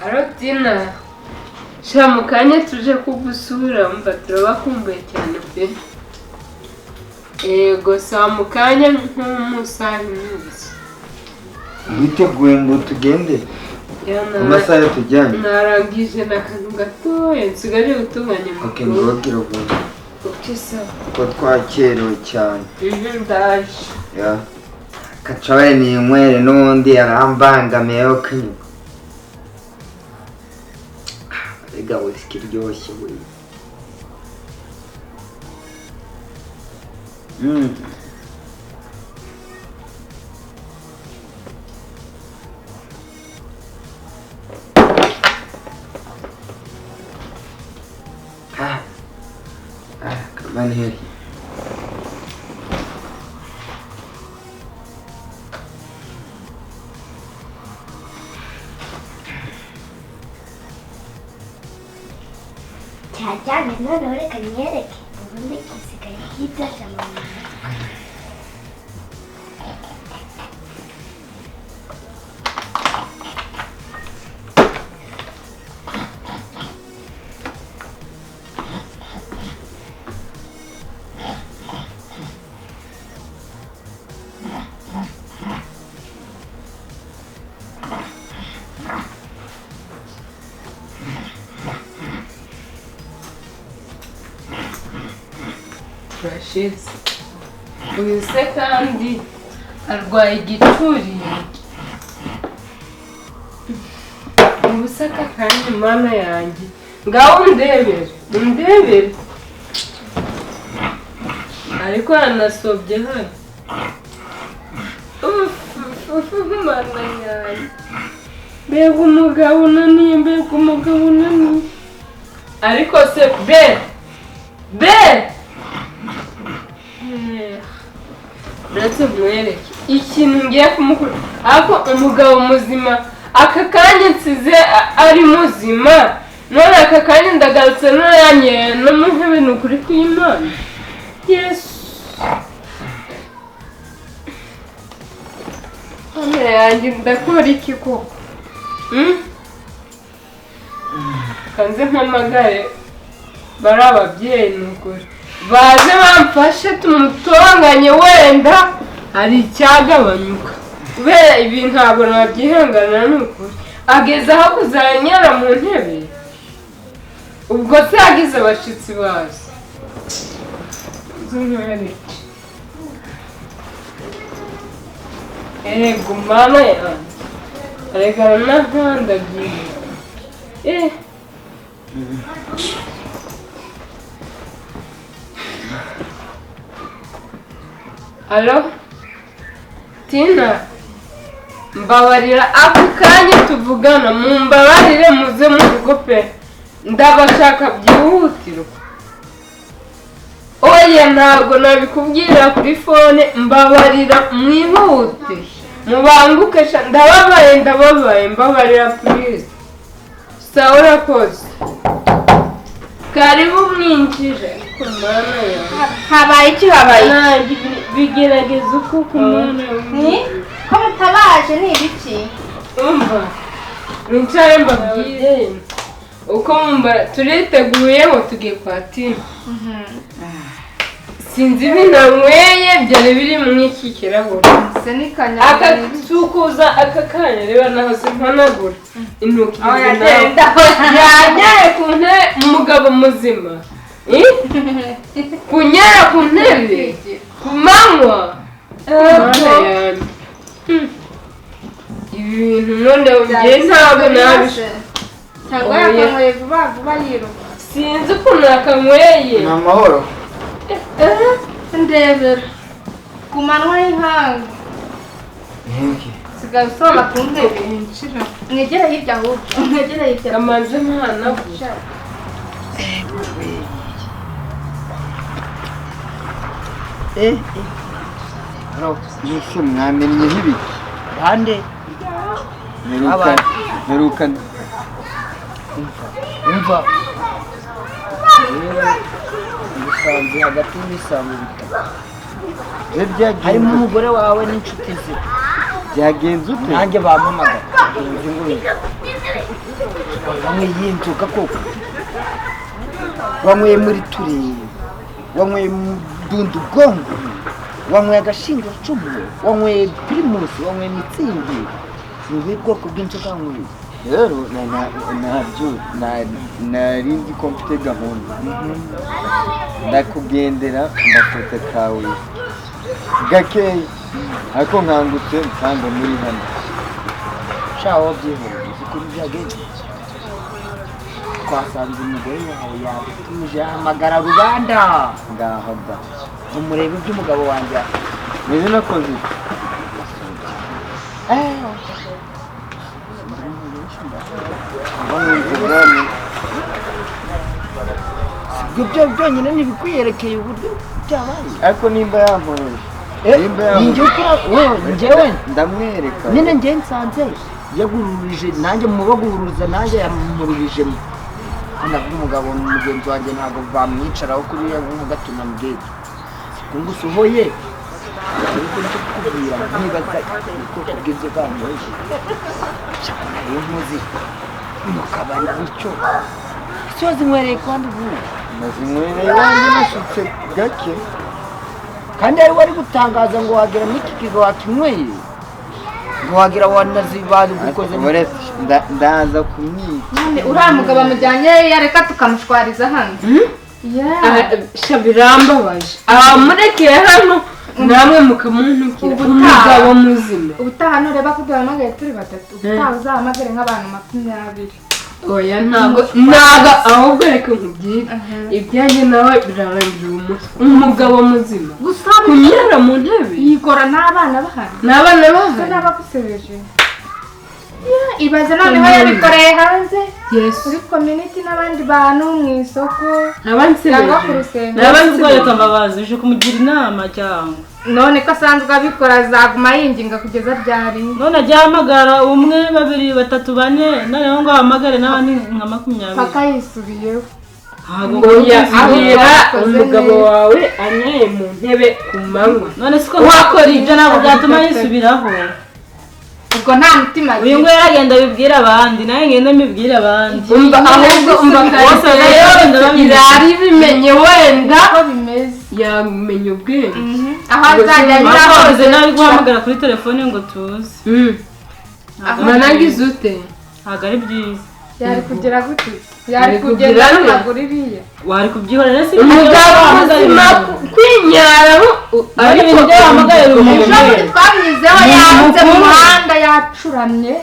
Arotina sha mukanya tuje kugusura mba turabakumbuye cyane pe. Yego sa mukanya nk'umusaha n'ubusa. Witeguye ngo tugende? Amasaha tujyanye. Narangije n'akantu gatoya nsigaje gutunganya mu. Okay, ngobwira vuba. Ukisa. Ko twakerewe cyane. Ndaje. Ya. Kacawe ni mwere n'undi arambangamiye okanye. Ega whisky ryoshye we. Come on here. Cyajyanye noneho reka nyereke ubundi isigaye hitaje mama. Precious. Uyu se kandi arwaye igicuri. Ubusaka kandi mana yanjye. Ngaho undebere. Ariko anasobye hano. Mana yanjye. Mbega umugabo unaniye, Ariko se be ndetse mwereke ikintu ngiye kumukura ariko umugabo muzima aka kanya nsize ari muzima none aka kanya ndagarutse nanye no mu ntebe n'ukuri kw'Imana. Yesu Ana yanjye ndakora iki koko? Kanze mpamagare bari ababyeyi n'ukuri baze bamfashe tumutonganye wenda hari icyagabanyuka kubera ibi ntabwo nabyihangana n'ukuri ageze aho kuzanyara mu ntebe ubwo se yagize abashitsi bazi ego mama yanjye aregana n'ahandagiye Alo? Tina? Mbabarira ako kanya tuvugana mumbabarire muze mu rugo pe. Ndabashaka byihutirwa. Oya ntabwo nabikubwira kuri phone mbabarira mwihute. Mubanguke ndababaye mbabarira please. Sawa koze. Karibu mwinjire kumana ya. Habaye iki habaye? Bigerageza uko kumana. Ni? Ko mutabaje ni ibiki? Umva. Nicare mbabwire. Uko mumba turiteguye ngo tugiye kwatira. Sinzi binanyweye byari biri mu iki kirahure. Se ni kanya. Akasukuza akakanya reba naho simpanagura. Intoki. Yagenda. Yanyaye kunte umugabo muzima. Kunyara ku ntebe kumanywa ibi bintu none ugiye ntabwo nabishe cyangwa yakanyweye vuba yiruka sinzi ukuntu yakanyweye ni amahoro ndebera ku manywa y'ihanga sigaye usoma ku ntebe mwegera hirya ahubwo mwegera hirya kamanze mpanaguye Yese mwamenye nk'ibiki? Bande? Meruka. Umva. Musanze hagati y'ibisambo bitatu. Harimo umugore wawe n'inshuti ze. byagenze ute nanjye bampamagara bamwe y'inzoga koko wanyweye muri turere wanyweye mu dundugongo wanyweye agashingacumu wanyweye pirimusi wanyweye mitsingi ni ubuhe bwoko bw'inzoga wanyweye rero nabyo nari nzi ko mfite gahunda ndakugendera ndafata kawe gakeya ariko nkangutse nsanga muri hano shaho byihuse uzi kuri byagenze twasanze umugore wawe yadutuje ahamagara rubanda ngaho da umurebe iby'umugabo wanjye meze nakoze ibyo byonyine ntibikwiyerekeye uburyo byabaye ariko nimba yamporoje njyewe ndamwereka nyine njye nsanze yagururije nanjye mubaguruza nanjye yamururijemo nabwo umugabo mugenzi wanjye ntabwo bamwicaraho kuriya nka gatuna mbwira ngo usohoye ariko nicyo kukubwira ntibaza ubwoko bw'inzoga wanyoye cyangwa rero ntuzi mu kabari nicyo isi wazinywereye kandi ubu nazinywereye iwanjye nasutse gake kandi ari wari gutangaza ngo wagira n'iki kigo wakinyweye ngo wagira wanazibazi gukoze ndaza kumwica uriya mugabo amujyanye yareka tukamushwariza hano birambabaje abamurekeye hano namwe mukamuntukira umugabo muzima ubutaha nureba ko duhamagaye turi batatu ubutaha uzahamagare nk'abantu 20. oya ntabwo ahubwo reka nkubwire ibyanjye nawe birarangira umutwe umugabo muzima gusa kunyara mu ntebe yikora n'abana bahari n'abagusebeje ibaze noneho yabikoreye hanze kuri community n'abandi bantu mu isoko cyangwa ku rusengero n'abandi reka mbabazi uje kumugira inama cyangwa none ko asanzwe abikora azaguma yinginga kugeza ryari none ajya ahamagara 1 2 3 4 noneho ngo ahamagare n'abandi nka 20 paka yisubiyeho ahera umugabo wawe anyaye mu ntebe ku manywa none siko wakora ibyo ntabwo byatuma yisubiraho ubwo nta mutima uyu ngo yaragenda bibwira abandi nawe ngenda mbibwira abandi ahubwo bose irari bimenye wenda ko bimeze yamenye ubwenge aho azajya abakoze nabi guhamagara kuri telefone ngo tuze managize ute ntabwo ari byiza yari kugira gute yari kugera n'amaguru iriya wari kubyihorera si umugabo muzima kwinyara ari ibintu by'ahamagaye ejo bundi twabyizeho yanze mu muhanda yacuramye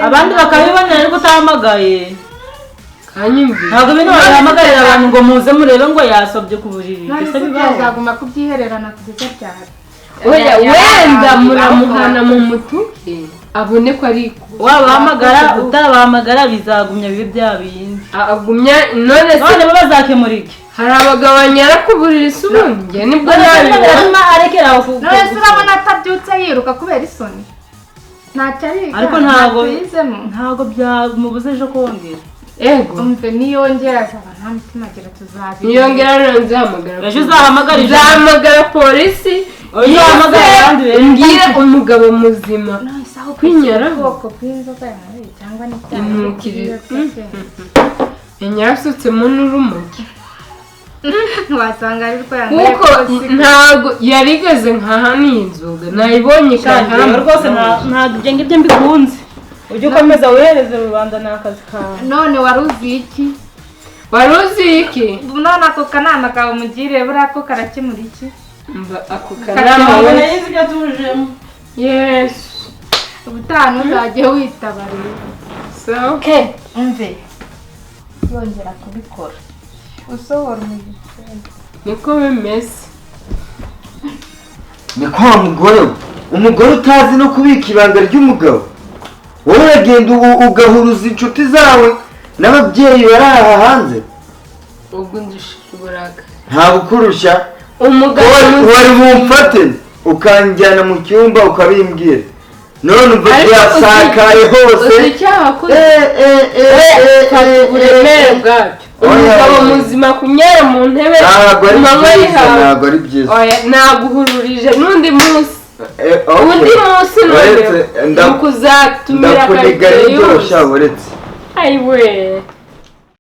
abandi bakabibonera ariko utahamagaye ntabwo bino bahamagarira abantu ngo muze murebe ngo yasobye ku buriri ese bizaguma kubyihererana kugeza ryari oya wenda muramuhana mu mutuke abone ko ari wabahamagara utabahamagara bizagumya bibe byabindi agumya none bazakemura iki hari abagabo banyara ku buriri si ubundi njye nibwo nabibona arekera aho none se urabona atabyutse yiruka kubera isoni ntacyo ariga ariko ntabwo byamubuze ejo kongera ego umve niyongera azaba nta mutima agira tuzabira niyongera rero nzahamagara ejo uzahamagara polisi mbwire umugabo muzima kwinyara ubwoko bw'inzoga yanyweye cyangwa imukirira yanyarasutsemo n'urumogi wasanga ari rwo yanyweye kuko ntabwo yarigeze nkaha n'inzoga nayibonye kandi rwose ntabwo ibyo ngibyo mbikunze ujye ukomeza wohereze rubanda ni akazi kawe none wari uzi iki none ako kanama kawe mugire buriya ko karakemura iki ako kanama neza ibyo tujemo yesu ubutaha ntuzajye witabarira umve yongera kubikora usohora umugitsina niko bimeze ni kwa umugore utazi no kubika ibanga ry'umugabo wowe uragenda ugahuruza inshuti zawe n'ababyeyi bari aha hanze ubwo ndushije uburakari ntabwo ukurusha umugabo wari bumfate ukanjyana mu cyumba ukabimbwira none umva byasakaye hose uburemere bwabyo umugabo muzima kunyara mu ntebe ntabwo ari byiza naguhururije n'undi munsi undi munsi noneho ni ukuzatumira ndakunigara ibyo sha uretse ayiwe